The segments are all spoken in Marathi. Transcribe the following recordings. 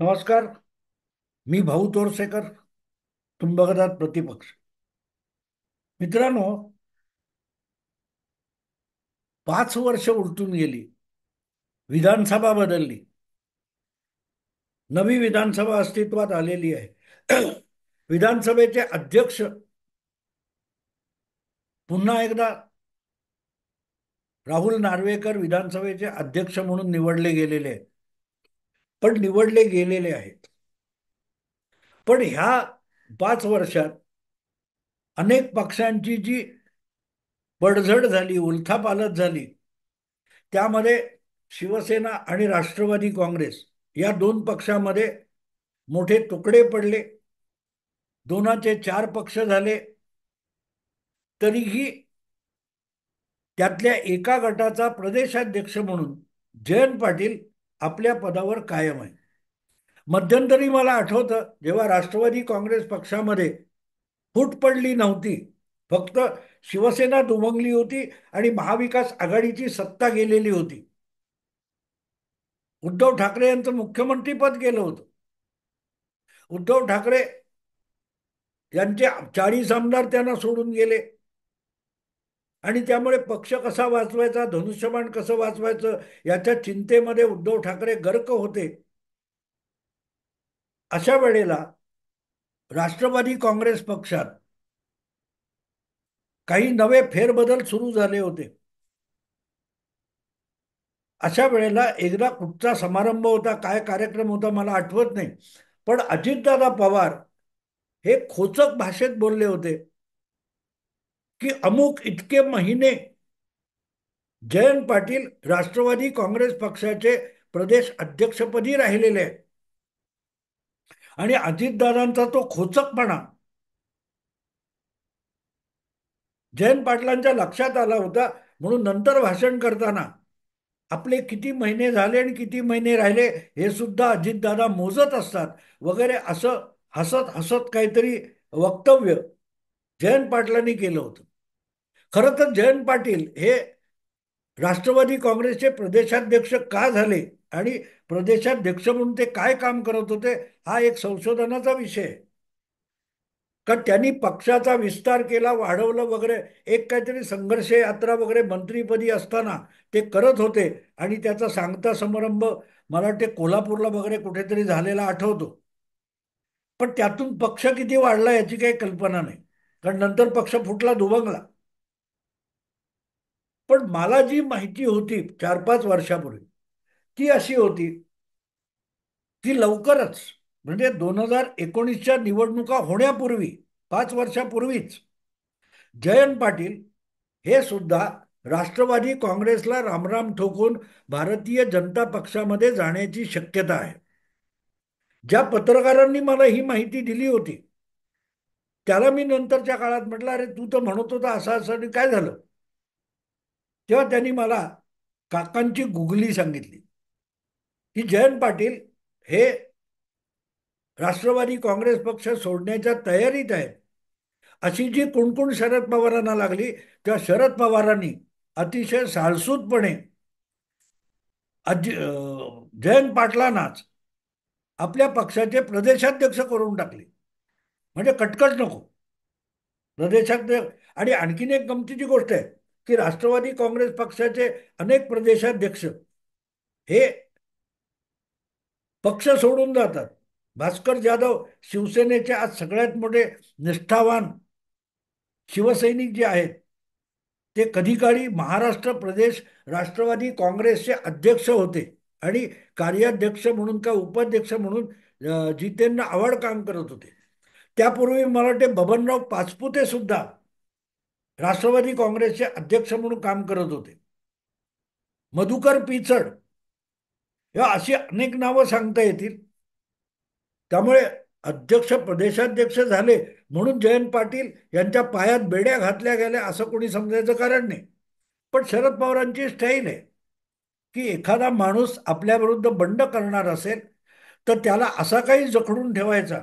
नमस्कार. मी भाऊ तोरसेकर. तुम्ही बघत आहात प्रतिपक्ष. मित्रांनो, 5 वर्ष उलटून गेली. विधानसभा बदलली. नवी विधानसभा अस्तित्वात आलेली आहे. विधानसभेचे अध्यक्ष पुन्हा एकदा राहुल नार्वेकर विधानसभेचे अध्यक्ष म्हणून निवडले गेलेले आहेत. पण निवडले गेलेले आहेत. पण ह्या 5 वर्षात अनेक पक्षांची जी पडझड झाली, उलथापालथ झाली, त्यामध्ये शिवसेना आणि राष्ट्रवादी काँग्रेस या दोन पक्षामध्ये मोठे तुकडे पडले. दोनाचे चार पक्ष झाले. तरीही त्यातल्या एका गटाचा प्रदेशाध्यक्ष म्हणून जयंत पाटील आपल्या पदावर कायम आहे. मध्यंतरी मला आठवतं, जेव्हा राष्ट्रवादी काँग्रेस पक्षामध्ये फूट पडली नव्हती, फक्त शिवसेना दुभंगली होती आणि महाविकास आघाडीची सत्ता गेलेली होती. उद्धव ठाकरे यांचं मुख्यमंत्रीपद गेलं होतं. उद्धव ठाकरे यांचे 40 आमदार त्यांना सोडून गेले आणि त्यामुळे पक्ष कसा वाचवायचा, धनुष्यबाण कसं वाचवायचं याच्या चिंतेमध्ये उद्धव ठाकरे गर्क होते. अशा वेळेला राष्ट्रवादी काँग्रेस पक्षात काही नवे फेरबदल सुरू झाले होते. अशा वेळेला एकदा कुठचा समारंभ होता, काय कार्यक्रम होता मला आठवत नाही, पण अजितदादा पवार हे खोचक भाषेत बोलले होते की अमुक इतके महिने जयंत पाटील राष्ट्रवादी काँग्रेस पक्षाचे प्रदेश अध्यक्षपदी राहिलेले आहेत. आणि अजितदादांचा तो खोचकपणा जयंत पाटलांच्या लक्षात आला होता. म्हणून नंतर भाषण करताना आपले किती महिने झाले आणि किती महिने राहिले हे सुद्धा अजितदादा मोजत असतात वगैरे, असं हसत हसत काहीतरी वक्तव्य जयंत पाटलांनी केलं होतं. खरं तर जयंत पाटील हे राष्ट्रवादी काँग्रेसचे प्रदेशाध्यक्ष का झाले आणि प्रदेशाध्यक्ष म्हणून ते काय काम करत होते, हा एक संशोधनाचा विषय आहे. कारण त्यांनी पक्षाचा विस्तार केला, वाढवलं वगैरे, एक काहीतरी संघर्ष यात्रा वगैरे मंत्रीपदी असताना ते करत होते. आणि त्याचा सांगता समारंभ मला वाटते कोल्हापूरला वगैरे कुठेतरी झालेला आठवतो. पण त्यातून पक्ष किती वाढला याची काही कल्पना नाही, कारण नंतर पक्ष फुटला, दुभंगला. पण मला जी माहिती होती 4-5 वर्षापूर्वी, ती अशी होती की लवकरच, म्हणजे 2019च्या निवडणुका होण्यापूर्वी, 5 वर्षापूर्वीच जयंत पाटील हे सुद्धा राष्ट्रवादी काँग्रेसला रामराम ठोकून भारतीय जनता पक्षामध्ये जाण्याची शक्यता आहे. ज्या पत्रकारांनी मला ही माहिती दिली होती त्याला मी नंतरच्या काळात म्हटलं, अरे तू तर म्हणत होता असं असं, आणि काय झालं? तेव्हा त्यांनी मला काकांची गुगली सांगितली की जयंत पाटील हे राष्ट्रवादी काँग्रेस पक्ष सोडण्याच्या तयारीत आहेत. अशी जी कुणकुण शरद पवारांना लागली, त्या शरद पवारांनी अतिशय साळसूदपणे जयंत पाटलांनाच आपल्या पक्षाचे प्रदेशाध्यक्ष करून टाकले. म्हणजे कटकट नको, प्रदेशाध्यक्ष. आणि आणखीन एक गमतीची गोष्ट आहे की राष्ट्रवादी काँग्रेस पक्षाचे अनेक प्रदेशाध्यक्ष हे पक्ष सोडून जातात. भास्कर जाधव शिवसेनेचे आज सगळ्यात मोठे निष्ठावान शिवसैनिक जे आहेत, ते कधी काळी महाराष्ट्र प्रदेश राष्ट्रवादी काँग्रेसचे अध्यक्ष होते आणि कार्याध्यक्ष म्हणून का उपाध्यक्ष म्हणून जितेंद्र आव्हाड काम करत होते. त्यापूर्वी मला वाटते बबनराव पाचपुते सुद्धा राष्ट्रवादी काँग्रेसचे अध्यक्ष म्हणून काम करत होते. मधुकर पिचड, या अशी अनेक नावं सांगता येतील. त्यामुळे अध्यक्ष प्रदेशाध्यक्ष झाले म्हणून जयंत पाटील यांच्या पायात बेड्या घातल्या गेल्या असं कोणी समजायचं कारण नाही. पण शरद पवारांची स्टाईल आहे की एखादा माणूस आपल्या विरुद्ध बंड करणार असेल तर त्याला असा काही जखडून ठेवायचा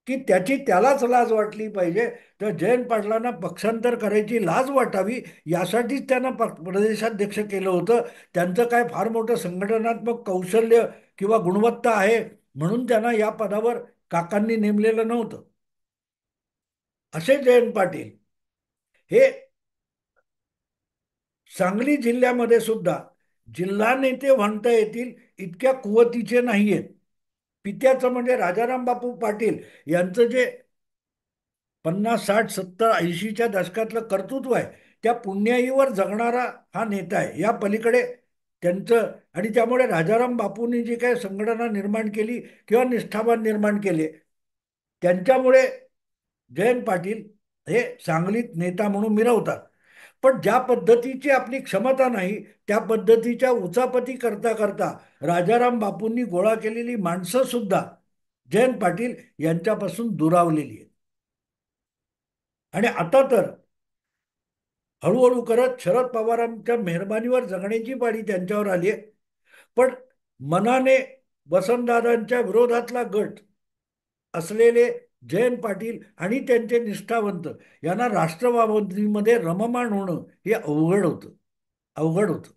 की त्याची त्यालाच लाज वाटली पाहिजे. तर जयंत पाटलांना पक्षांतर करायची लाज वाटावी यासाठीच त्यांना प्रदेशाध्यक्ष केलं होतं. त्यांचं काय फार मोठं संघटनात्मक कौशल्य किंवा गुणवत्ता आहे म्हणून त्यांना या पदावर काकांनी नेमलेलं नव्हतं. असे जयंत पाटील हे सांगली जिल्ह्यामध्ये सुद्धा जिल्हा नेते म्हणता येतील इतक्या कुवतीचे नाहीयेत. पित्याचं म्हणजे राजाराम बापू पाटील यांचं जे 50, 60, 70, 80च्या दशकातलं कर्तृत्व आहे, त्या पुण्याईवर जगणारा हा नेता आहे. या पलीकडे त्यांचं आणि त्यामुळे राजाराम बापूंनी जी काही संघटना निर्माण केली किंवा निष्ठावान निर्माण केले, त्यांच्यामुळे जयंत पाटील हे सांगलीत नेता म्हणून मिरवतात. पण ज्या पद्धतीची आपली क्षमता नाही, त्या पद्धतीच्या उचापती करता करता राजाराम बापूंनी गोळा केलेली माणसं सुद्धा जयंत पाटील यांच्यापासून दुरावलेली आहेत. आणि आता तर हळूहळू करत शरद पवारांच्या मेहरबानीवर जगण्याची पाळी त्यांच्यावर आली आहे. पण मनाने वसंतदादांच्या विरोधातला गट असलेले जयंत पाटील आणि त्यांचे निष्ठावंत यांना राष्ट्रवादीमध्ये रममाण होणं हे अवघड होतं.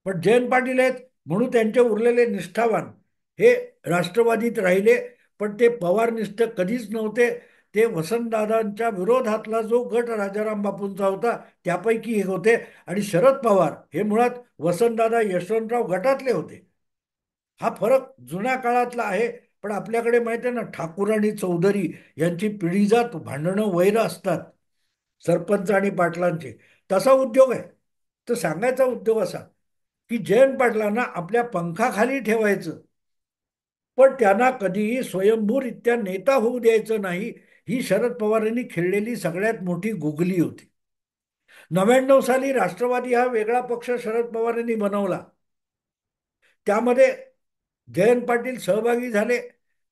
पण जयंत पाटील आहेत म्हणून त्यांचे उरलेले निष्ठावान हे राष्ट्रवादीत राहिले. पण ते पवारनिष्ठ कधीच नव्हते. ते वसंतदादांच्या विरोधातला जो गट राजाराम बापूंचा होता त्यापैकी एक होते. आणि शरद पवार हे मुळात वसंतदादा यशवंतराव गटातले होते. हा फरक जुन्या काळातला आहे. पण आपल्याकडे माहिती आहे ना, ठाकूर आणि चौधरी यांची पिढीजात भांडणं वैर असतात, सरपंच आणि पाटलांचे. तसा उद्योग आहे. तर सांगायचा उद्योग असा की जयंत पाटलांना आपल्या पंखाखाली ठेवायचं, पण त्यांना कधीही स्वयंभूरित्या नेता होऊ द्यायचं नाही. ही शरद पवारांनी खेळलेली सगळ्यात मोठी गुगली होती. 99 साली राष्ट्रवादी हा वेगळा पक्ष शरद पवारांनी बनवला. त्यामध्ये जयंत पाटील सहभागी झाले.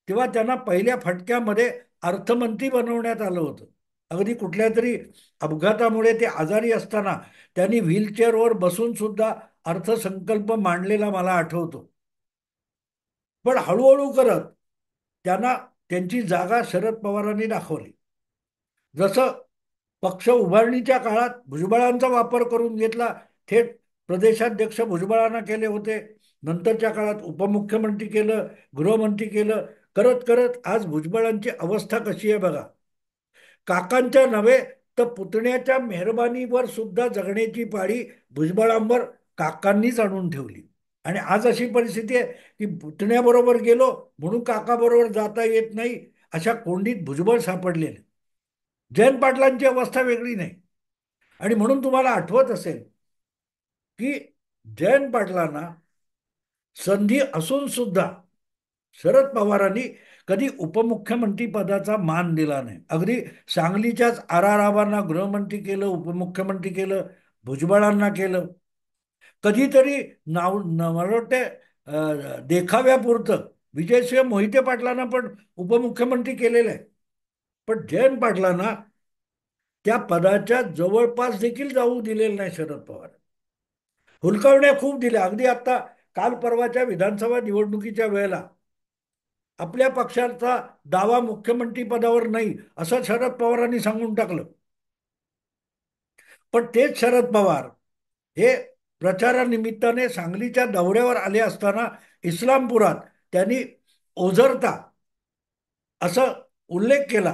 तेव्हा त्यांना पहिल्या फटक्यामध्ये अर्थमंत्री बनवण्यात आलं होतं. अगदी कुठल्या तरी अपघातामुळे ते आजारी असताना त्यांनी व्हीलचेअरवर बसून सुद्धा अर्थसंकल्प मांडलेला मला आठवतो. पण हळूहळू करत त्यांना त्यांची जागा शरद पवारांनी दाखवली. जसं पक्ष उभारणीच्या काळात भुजबळांचा वापर करून घेतला, थेट प्रदेशाध्यक्ष भुजबळांना केले होते. नंतरच्या काळात उपमुख्यमंत्री केलं, गृहमंत्री केलं. करत करत आज भुजबळांची अवस्था कशी आहे बघा. काकांच्या नव्हे तर पुतण्याच्या मेहरबानीवर सुद्धा जगण्याची पाळी भुजबळांवर काकांनीच आणून ठेवली. आणि आज अशी परिस्थिती आहे की पुतण्याबरोबर गेलो म्हणून काकाबरोबर जाता येत नाही, अशा कोंडीत भुजबळ सापडलेले. जयंत पाटलांची अवस्था वेगळी नाही. आणि म्हणून तुम्हाला आठवत असेल की जयंत पाटलांना संधी असून सुद्धा शरद पवारांनी कधी उपमुख्यमंत्री पदाचा मान दिला नाही. अगदी सांगलीच्याच आरारावांना गृहमंत्री केलं, उपमुख्यमंत्री केलं, भुजबळांना केलं. कधीतरी मला वाटते देखाव्यापुरतं विजयसिंह मोहिते पाटलांना पण उपमुख्यमंत्री केलेलं आहे. पण जयंत पाटलांना त्या पदाच्या जवळपास देखील जाऊ दिलेलं नाही शरद पवार. हुलकावण्या खूप दिल्या. अगदी आता काल परवाच्या विधानसभा निवडणुकीच्या वेळेला आपल्या पक्षाचा दावा मुख्यमंत्री पदावर नाही असं शरद पवारांनी सांगून टाकलं. पण तेच शरद पवार हे प्रचारानिमित्ताने सांगलीच्या दौऱ्यावर आले असताना इस्लामपुरात त्यांनी ओझरता असं उल्लेख केला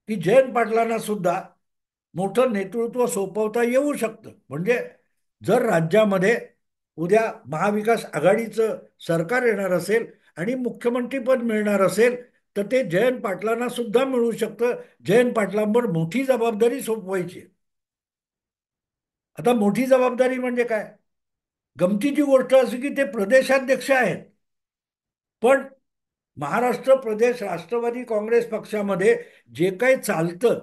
की जयंत पाटलांना सुद्धा मोठं नेतृत्व सोपवता येऊ शकतं. म्हणजे जर राज्यामध्ये उद्या महाविकास आघाडीचं सरकार येणार असेल आणि मुख्यमंत्रीपद मिळणार असेल तर ते जयंत पाटलांना सुद्धा मिळू शकतं. जयंत पाटलांवर मोठी जबाबदारी सोपवायची. आता मोठी जबाबदारी म्हणजे काय? गमतीची गोष्ट अशी की ते प्रदेशाध्यक्ष आहेत. पण महाराष्ट्र प्रदेश राष्ट्रवादी काँग्रेस पक्षामध्ये जे काही चालतं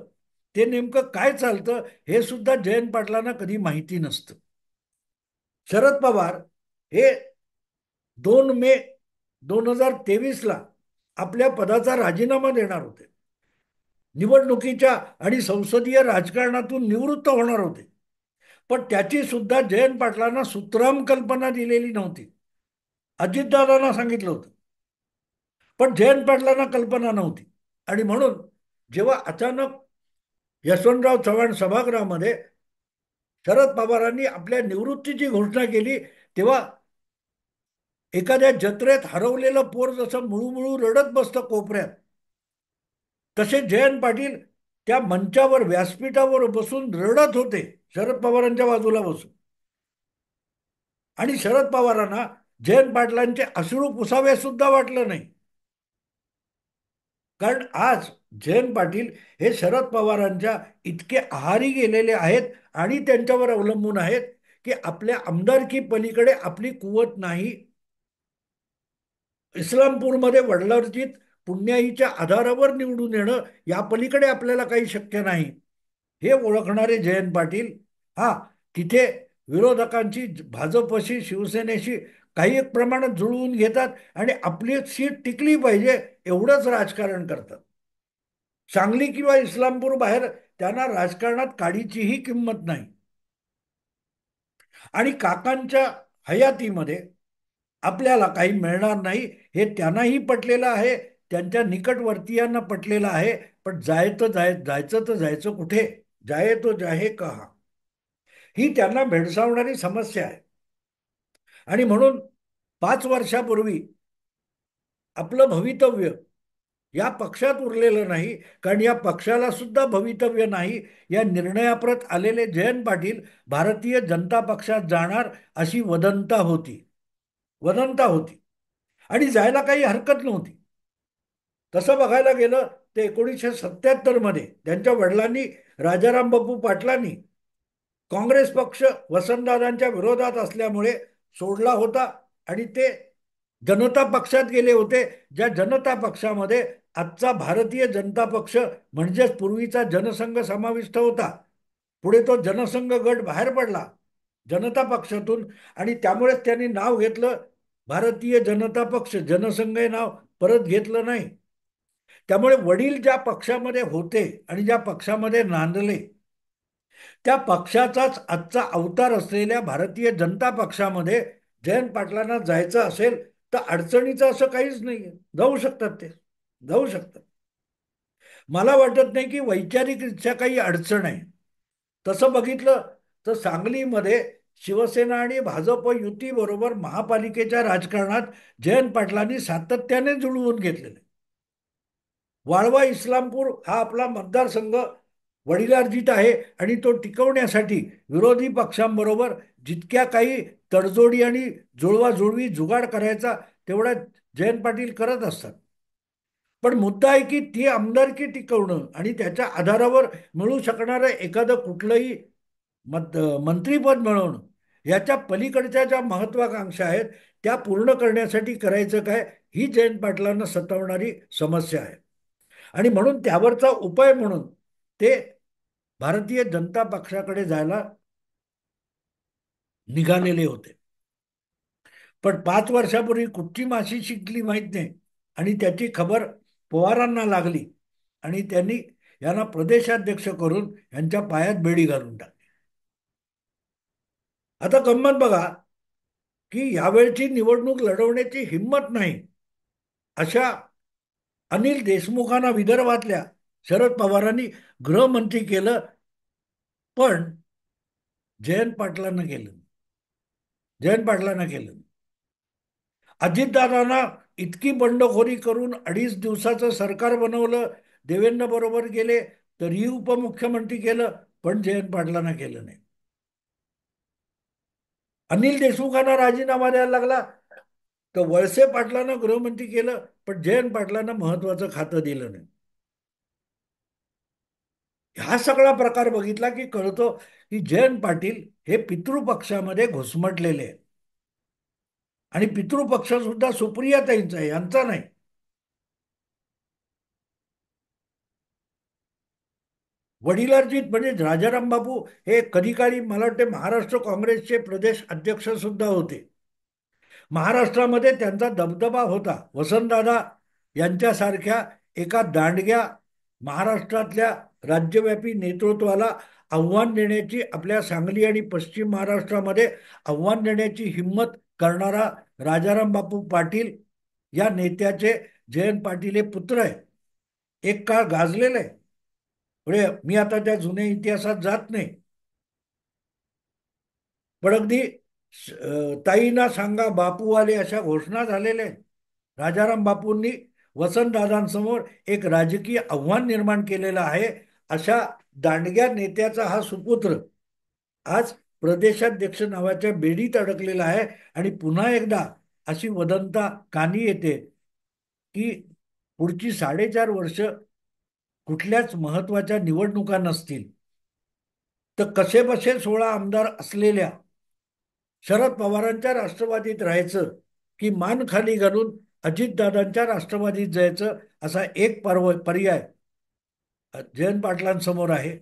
ते नेमकं काय चालतं हे सुद्धा जयंत पाटलांना कधी माहिती नसतं. शरद पवार हे 2 मे 2023ला आपल्या पदाचा राजीनामा देणार होते. निवडणुकीच्या आणि संसदीय राजकारणातून निवृत्त होणार होते. पण त्याची सुद्धा जयंत पाटलांना सुतराम कल्पना दिलेली नव्हती. अजितदादांना सांगितलं होतं, पण जयंत पाटलांना कल्पना नव्हती. आणि म्हणून जेव्हा अचानक यशवंतराव चव्हाण सभागृहामध्ये शरद पवारांनी आपल्या निवृत्तीची घोषणा केली तेव्हा एखाद्या जत्रेत हरवलेलं पोर जसं मुळूमुळू रडत बसतं कोपऱ्यात, तसे जयंत पाटील त्या मंचावर व्यासपीठावर बसून रडत होते, शरद पवारांच्या बाजूला बसून. आणि शरद पवारांना जयंत पाटलांचे अश्रू पुसावे सुद्धा वाटलं नाही. कारण आज जयंत पाटील हे शरद पवारांच्या इतके आहारी गेलेले आहेत आणि त्यांच्यावर अवलंबून आहेत की आपल्या आमदारकी पलीकडे आपली कुवत नाही. इस्लामपूरमध्ये वडलार्जित पुण्याईच्या आधारावर निवडून येणं या पलीकडे आपल्याला काही शक्य नाही, हे ओळखणारे जयंत पाटील हा तिथे विरोधकांची, भाजपशी, शिवसेनेशी काही एक प्रमाणात जुळवून घेतात आणि आपली सीट टिकली पाहिजे एवढंच राजकारण करतात. सांगली किंवा इस्लामपूर बाहेर त्यांना राजकारणात काडीचीही किंमत नाही. आणि काकांच्या हयातीमध्ये आपल्याला काही मिळणार नाही हे त्यांनाही पटलेलं आहे, त्यांच्या निकटवर्तीयांना पटलेलं आहे. पण जायचं तर जायचं कुठे? जाये तो जाहे कहा, ही त्यांना भेडसावणारी समस्या आहे. आणि म्हणून 5 वर्षापूर्वी आपलं भवितव्य या पक्षात उरलेलं नाही, कारण या पक्षाला सुद्धा भवितव्य नाही. या निर्णयाप्रत आलेले जयंत पाटील भारतीय जनता पक्षात जाणार अशी वदंता होती आणि जायला काही हरकत नव्हती. तसं बघायला गेलं तर 1977 मध्ये त्यांच्या वडिलांनी, राजाराम बापू पाटलांनी, काँग्रेस पक्ष वसंतदादांच्या विरोधात असल्यामुळे सोडला होता आणि ते जनता पक्षात गेले होते, ज्या जनता पक्षामध्ये आजचा भारतीय जनता पक्ष म्हणजेच पूर्वीचा जनसंघ समाविष्ट होता. पुढे तो जनसंघ गट बाहेर पडला जनता पक्षातून आणि त्यामुळेच त्यांनी नाव घेतलं भारतीय जनता पक्ष. जनसंघ हे नाव परत घेतलं नाही. त्यामुळे वडील ज्या पक्षामध्ये होते आणि ज्या पक्षामध्ये नांदले, त्या पक्षाचाच आजचा अवतार असलेल्या भारतीय जनता पक्षामध्ये जयंत पाटलांना जायचं असेल तर अडचणीचं असं काहीच नाहीये. जाऊ शकतात ते, जाऊ शकतात. मला वाटत नाही की वैचारिकरित्या काही अडचण आहे. तसं बघितलं तर सांगलीमध्ये शिवसेना आणि भाजप युतीबरोबर महापालिकेच्या राजकारणात जयंत पाटलांनी सातत्याने जुळवून घेतलेले. वाळवा इस्लामपूर हा आपला मतदारसंघ वडिलार्जित आहे आणि तो टिकवण्यासाठी विरोधी पक्षांबरोबर जितक्या काही तडजोडी आणि जुळवाजुळवी जुगाड करायचा तेवढा जयंत पाटील करत असतात. पण मुद्दा आहे की ती आमदारकी टिकवणं आणि त्याच्या आधारावर मिळू शकणारं एखादं कुठलंही मंत्रीपद मिळवणं, याच्या पलीकडच्या ज्या महत्वाकांक्षा आहेत त्या पूर्ण करण्यासाठी करायचं काय, ही जयंत पाटलांना सतावणारी समस्या आहे. आणि म्हणून त्यावरचा उपाय म्हणून ते भारतीय जनता पक्षाकडे जायला निघालेले होते. पण 5 वर्षापूर्वी कुठची माशी शिकली माहीत नाही आणि त्याची खबर पवारांना लागली आणि त्यांनी यांना प्रदेशाध्यक्ष करून यांच्या पायात बेडी घालून टाकली. आता गंमत बघा की यावेळची निवडणूक लढवण्याची हिंमत नाही अशा अनिल देशमुखांना विदर्भातल्या शरद पवारांनी गृहमंत्री केलं, पण जयंत पाटलांना केलं. जयंत पाटलांना केलं. अजितदादांना इतकी बंडखोरी करून 2.5 दिवसाचं सरकार बनवलं, देवेंद्र बरोबर गेले, तरीही उपमुख्यमंत्री केलं, पण जयंत पाटलांना केलं नाही. अनिल देशमुखांना राजीनामा द्यायला लागला तर वळसे पाटलांना गृहमंत्री केलं, पण जयंत पाटलांना महत्वाचं खातं दिलं नाही. हा सगळा प्रकार बघितला की कळतो की जयंत पाटील हे पितृपक्षामध्ये घुसमटलेले आहेत. आणि पितृपक्ष सुद्धा सुप्रियाताईंचा आहे, यांचा नाही. वडिलार्जित म्हणजे राजाराम बापू हे कधी काळी मला वाटते महाराष्ट्र काँग्रेसचे प्रदेश अध्यक्ष सुद्धा होते. महाराष्ट्रामध्ये त्यांचा दबदबा होता. वसंतदादा यांच्यासारख्या एका दांडग्या महाराष्ट्रातल्या राज्यव्यापी नेतृत्वाला आव्हान देण्याची, आपल्या सांगली आणि पश्चिम महाराष्ट्रामध्ये आव्हान देण्याची हिंमत करणारा राजाराम बापू पाटील या नेत्याचे जयंत पाटील हे पुत्र आहे. एक काळ गाजलेलं आहे. पुढे मी आता त्या जुन्या इतिहासात जात नाही, पण अगदी ताईंना सांगा बापूवाले अशा घोषणा झालेल्या आहेत. राजाराम बापूंनी वसंतदादांसमोर एक राजकीय आव्हान निर्माण केलेलं आहे. अशा दांडग्या नेत्याचा हा सुपुत्र आज प्रदेशाध्यक्ष नावाच्या बेडीत अडकलेला आहे. आणि पुन्हा एकदा अशी वदंता कानी येते की पुढची 4.5 वर्ष कुठल्याच महत्वाच्या निवडणुका नसतील, तर कसेबसे 16 आमदार असलेल्या शरद पवारांच्या राष्ट्रवादीत राहायचं की मान खाली घालून अजितदादांच्या राष्ट्रवादीत जायचं, असा एक पर्याय जयंत पाटलांसमोर आहे.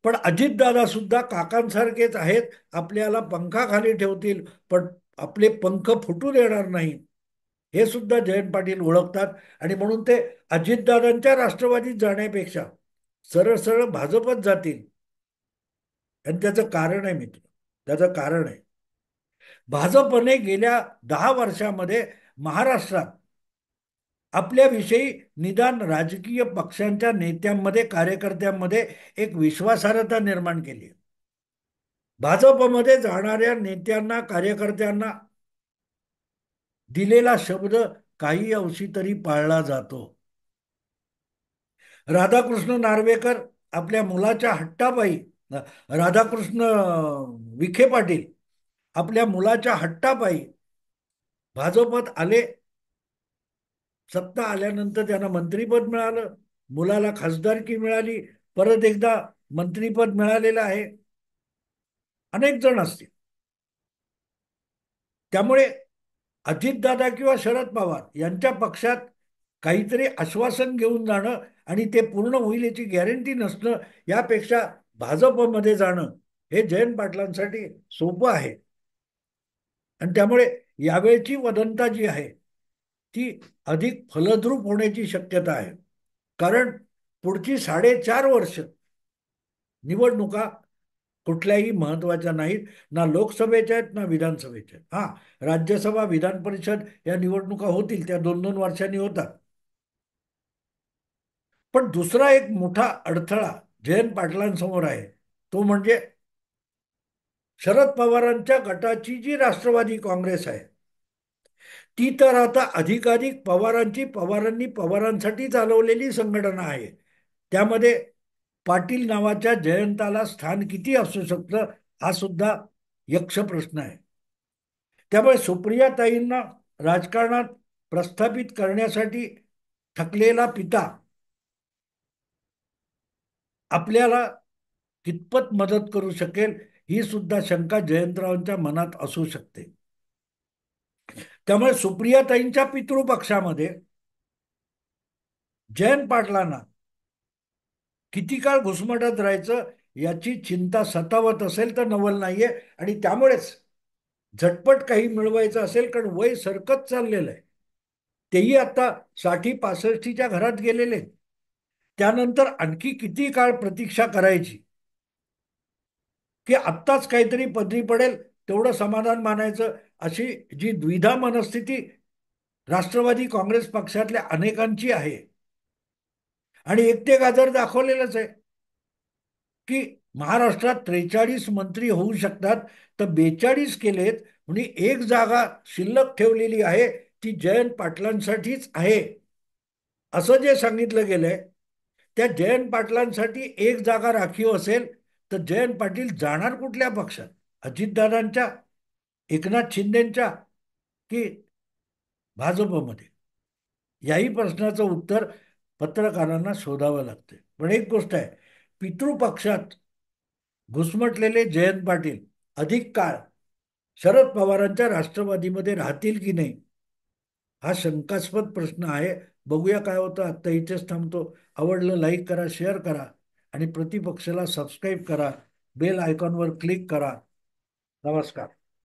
पण अजितदादा सुद्धा काकांसारखेच आहेत. आपल्याला पंखाखाली ठेवतील, पण आपले पंख फुटू देणार नाही, हे सुद्धा जयंत पाटील ओळखतात. आणि म्हणून ते अजितदादांच्या राष्ट्रवादीत जाण्यापेक्षा सरळ सरळ भाजपत जातील. आणि त्याचं कारण आहे मित्र, त्याचं कारण आहे, भाजपने गेल्या 10 वर्षामध्ये महाराष्ट्रात आपल्याविषयी निदान राजकीय पक्षांच्या नेत्यांमध्ये कार्यकर्त्यांमध्ये एक विश्वासार्हता निर्माण केली. भाजपमध्ये जाणाऱ्या नेत्यांना कार्यकर्त्यांना दिलेला शब्द काही अंशी तरी पाळला जातो. राधाकृष्ण नार्वेकर आपल्या मुलाच्या हट्टापायी, राधाकृष्ण विखे पाटील आपल्या मुलाच्या हट्टापायी भाजपत आले. सत्ता आल्यानंतर त्यांना मंत्रीपद मिळालं, मुलाला खासदारकी मिळाली, परत एकदा मंत्रीपद मिळालेलं आहे. अनेक जण असतील. त्यामुळे अजितदादा किंवा शरद पवार यांच्या पक्षात काहीतरी आश्वासन घेऊन जाणं आणि ते पूर्ण होईल याची गॅरंटी नसणं, यापेक्षा भाजपमध्ये जाणं हे जयंत पाटलांसाठी सोपं आहे. आणि त्यामुळे यावेळची वदंता जी आहे ती अधिक फलद्रूप होण्याची शक्यता आहे. कारण पुढची 4.5 वर्ष निवडणुका कुठल्याही महत्वाच्या नाहीत, ना लोकसभेच्या आहेत ना विधानसभेच्या आहेत. हा, राज्यसभा विधान परिषद या निवडणुका होतील, त्या 2-2 वर्षांनी होतात. पण दुसरा एक मोठा अडथळा जयंत पाटलांसमोर आहे, तो म्हणजे शरद पवारांच्या गटाची जी राष्ट्रवादी काँग्रेस आहे ती तर आता अधिकाधिक पवारांनी पवारांसाठी चालवलेली संघटना आहे. त्यामध्ये पाटील नावाच्या जयंताला स्थान किती असू शकतं, हा सुद्धा यक्ष प्रश्न आहे. त्यामुळे सुप्रियाताईंना राजकारणात प्रस्थापित करण्यासाठी थकलेला पिता आपल्याला कितपत मदत करू शकेल, ही सुद्धा शंका जयंतरावांच्या मनात असू शकते. त्यामुळे सुप्रियाताईंच्या पितृपक्षामध्ये जयंत पाटलांना किती काळ घुसमटत राहायचं याची चिंता सतावत असेल तर नवल नाहीये. आणि त्यामुळेच झटपट काही मिळवायचं असेल, कारण वय सरकत चाललेलं आहे, तेही आता 60-65च्या घरात गेलेले, त्यानंतर आणखी किती काळ प्रतीक्षा करायची, की आत्ताच काहीतरी पदरी पडेल तेवढं समाधान मानायचं, अशी जी द्विधा मनस्थिती राष्ट्रवादी काँग्रेस पक्षातल्या अनेकांची आहे. आणि एक ते गाजर दाखवलेलंच आहे की महाराष्ट्रात 43 मंत्री होऊ शकतात, तर 42 केलेत. म्हणजे एक जागा शिल्लक ठेवलेली आहे, ती जयंत पाटलांसाठीच आहे असं जे सांगितलं गेलंय. त्या जयंत पाटलांसाठी एक जागा राखीव असेल तर जयंत पाटील जाणार कुठल्या पक्षात, अजितदादांच्या, एकनाथ शिंदेच्या की भाजपमध्ये, याही प्रश्नाचं उत्तर पत्रकारांना शोधावं लागतं. पण एक गोष्ट आहे, पितृपक्षात घुसमटलेले जयंत पाटील अधिक काळ शरद पवारांच्या राष्ट्रवादीमध्ये राहतील की नाही, हा शंकास्पद प्रश्न आहे. बघूया काय होतं. आत्ता इथेच थांबतो. आवडलं लाईक करा, शेअर करा आणि प्रतिपक्षाला सबस्क्राईब करा, बेल आयकॉनवर क्लिक करा. नमस्कार.